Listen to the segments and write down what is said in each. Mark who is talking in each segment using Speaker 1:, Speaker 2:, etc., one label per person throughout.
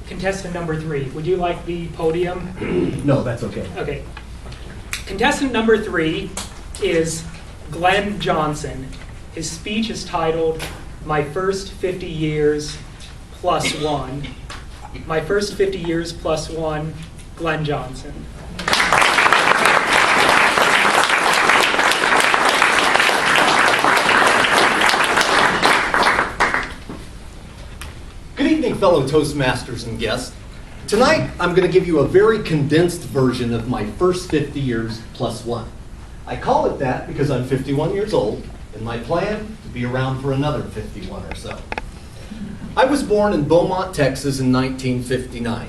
Speaker 1: contestant number 3. Would you like the podium?
Speaker 2: No, that's okay.
Speaker 1: Okay. Contestant number 3 is Glen Johnson. His speech is titled, "My First 50 Years Plus One." My First 50 Years Plus One, Glen Johnson.
Speaker 2: Good evening, fellow Toastmasters and guests. Tonight, I'm going to give you a very condensed version of my first 50 years plus one. I call it that because I'm 51 years old, and my plan to be around for another 51 or so. I was born in Beaumont, Texas in 1959.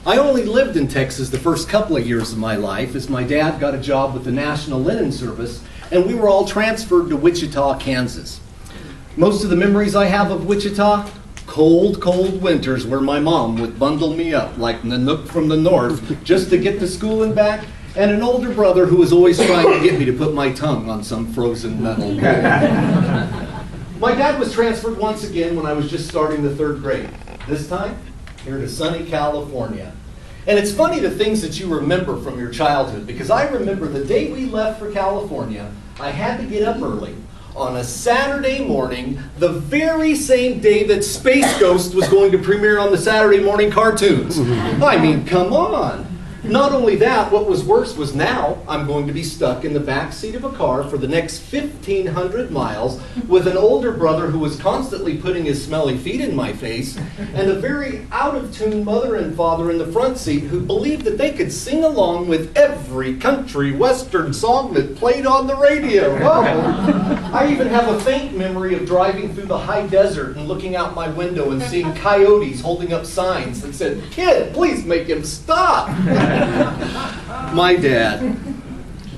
Speaker 2: I only lived in Texas the first couple of years of my life as my dad got a job with the National Linen Service, and we were all transferred to Wichita, Kansas. Most of the memories I have of Wichita: cold, cold winters where my mom would bundle me up like Nanook from the north just to get to school and back, and an older brother who was always trying to get me to put my tongue on some frozen metal pole. My dad was transferred once again when I was just starting the 3rd grade, this time here to sunny California. And it's funny the things that you remember from your childhood, because I remember the day we left for California, I had to get up early on a Saturday morning, the very same day that Space Ghost was going to premiere on the Saturday morning cartoons. I mean, come on. Not only that, what was worse was now I'm going to be stuck in the back seat of a car for the next 1,500 miles with an older brother who was constantly putting his smelly feet in my face, and a very out-of-tune mother and father in the front seat who believed that they could sing along with every country western song that played on the radio. Oh. I even have a faint memory of driving through the high desert and looking out my window and seeing coyotes holding up signs that said, "Kid, please make him stop." My dad,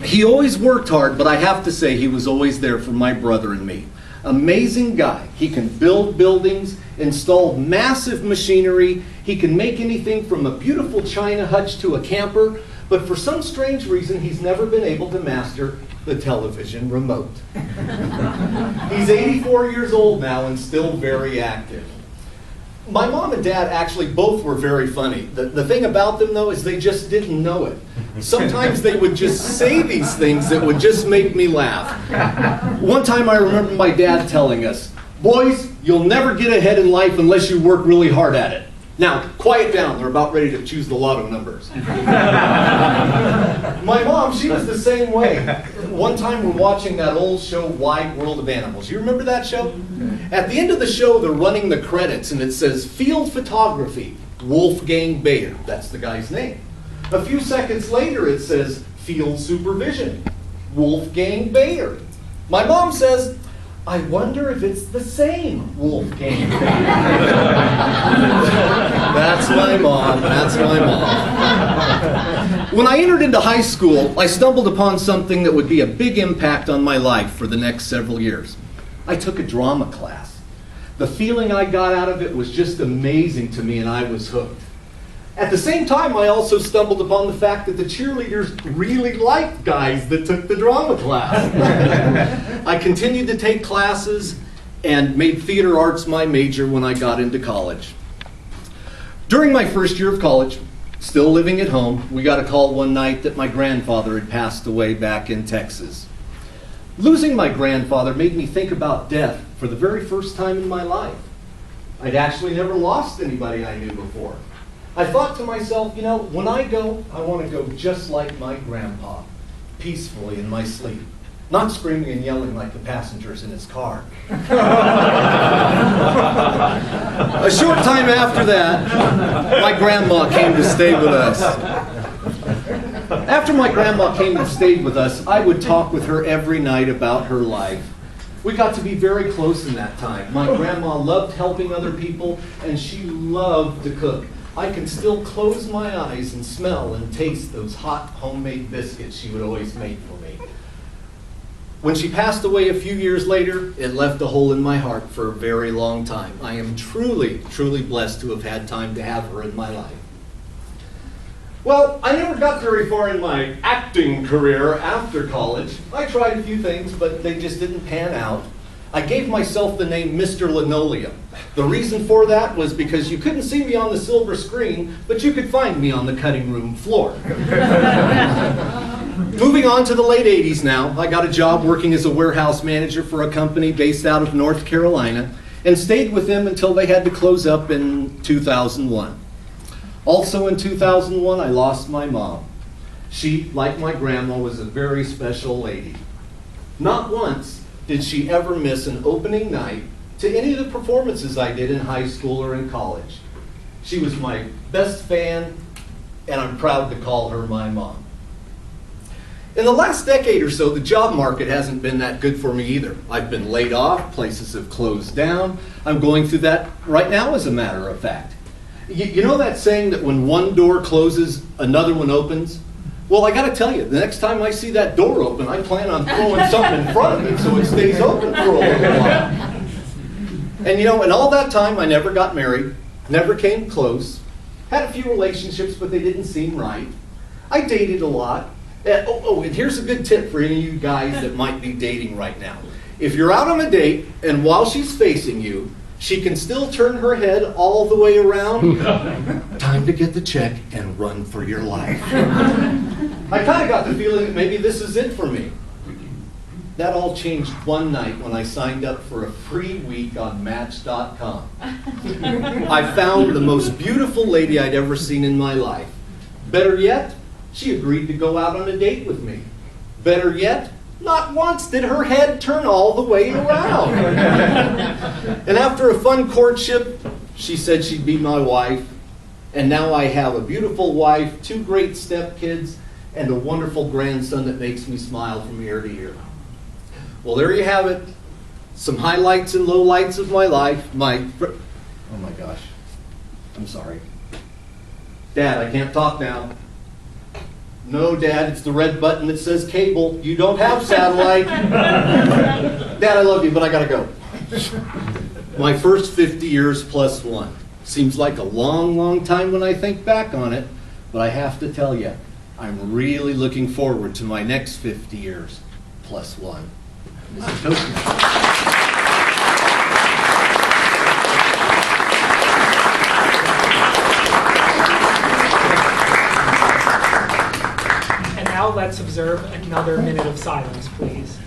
Speaker 2: he always worked hard, but I have to say he was always there for my brother and me. Amazing guy. He can build buildings, install massive machinery. He can make anything from a beautiful china hutch to a camper, but for some strange reason, he's never been able to master the television remote. He's 84 years old now and still very active. My mom and dad actually both were very funny. The thing about them, though, is they just didn't know it. Sometimes they would just say these things that would just make me laugh. One time I remember my dad telling us, "Boys, you'll never get ahead in life unless you work really hard at it. Now, quiet down, they're about ready to choose the lotto numbers." My mom, she was the same way. One time we're watching that old show, Wide World of Animals. You remember that show? At the end of the show, they're running the credits, and it says, "Field Photography, Wolfgang Bayer." That's the guy's name. A few seconds later, it says, "Field Supervision, Wolfgang Bayer." My mom says, "I wonder if it's the same Wolfgang Bayer." That's my mom. That's my mom. When I entered into high school, I stumbled upon something that would be a big impact on my life for the next several years. I took a drama class. The feeling I got out of it was just amazing to me, and I was hooked. At the same time, I also stumbled upon the fact that the cheerleaders really liked guys that took the drama class. I continued to take classes and made theater arts my major when I got into college. During my first year of college, still living at home, we got a call one night that my grandfather had passed away back in Texas. Losing my grandfather made me think about death for the very first time in my life. I'd actually never lost anybody I knew before. I thought to myself, you know, when I go, I want to go just like my grandpa, peacefully in my sleep, not screaming and yelling like the passengers in his car. A short time after that, my grandma came to stay with us. After my grandma came and stayed with us, I would talk with her every night about her life. We got to be very close in that time. My grandma loved helping other people, and she loved to cook. I can still close my eyes and smell and taste those hot homemade biscuits she would always make for me. When she passed away a few years later, it left a hole in my heart for a very long time. I am truly, truly blessed to have had time to have her in my life. Well, I never got very far in my acting career after college. I tried a few things, but they just didn't pan out. I gave myself the name Mr. Linoleum. The reason for that was because you couldn't see me on the silver screen, but you could find me on the cutting room floor. Moving on to the late 80s now, I got a job working as a warehouse manager for a company based out of North Carolina and stayed with them until they had to close up in 2001. Also in 2001, I lost my mom. She, like my grandma, was a very special lady. Not once did she ever miss an opening night to any of the performances I did in high school or in college. She was my best fan, and I'm proud to call her my mom. In the last decade or so, the job market hasn't been that good for me either. I've been laid off, places have closed down. I'm going through that right now, as a matter of fact. You know that saying that when one door closes, another one opens? Well, I gotta tell you, the next time I see that door open, I plan on throwing something in front of it so it stays open for a little while. And in all that time, I never got married, never came close, had a few relationships, but they didn't seem right. I dated a lot. And here's a good tip for any of you guys that might be dating right now. If you're out on a date, and while she's facing you, she can still turn her head all the way around, time to get the check and run for your life. I kind of got the feeling that maybe this is it for me. That all changed one night when I signed up for a free week on Match.com. I found the most beautiful lady I'd ever seen in my life. Better yet, she agreed to go out on a date with me. Better yet, not once did her head turn all the way around. And after a fun courtship, she said she'd be my wife. And now I have a beautiful wife, 2 great stepkids, and a wonderful grandson that makes me smile from ear to ear. Well, there you have it. Some highlights and lowlights of my life. Oh my gosh. I'm sorry. Dad, I can't talk now. No, Dad, it's the red button that says cable. You don't have satellite. Dad, I love you, but I gotta go. My first 50 years plus 1. Seems like a long, long time when I think back on it, but I have to tell you, I'm really looking forward to my next 50 years plus 1. Mr. Toastmaters.
Speaker 1: And now let's observe another minute of silence, please.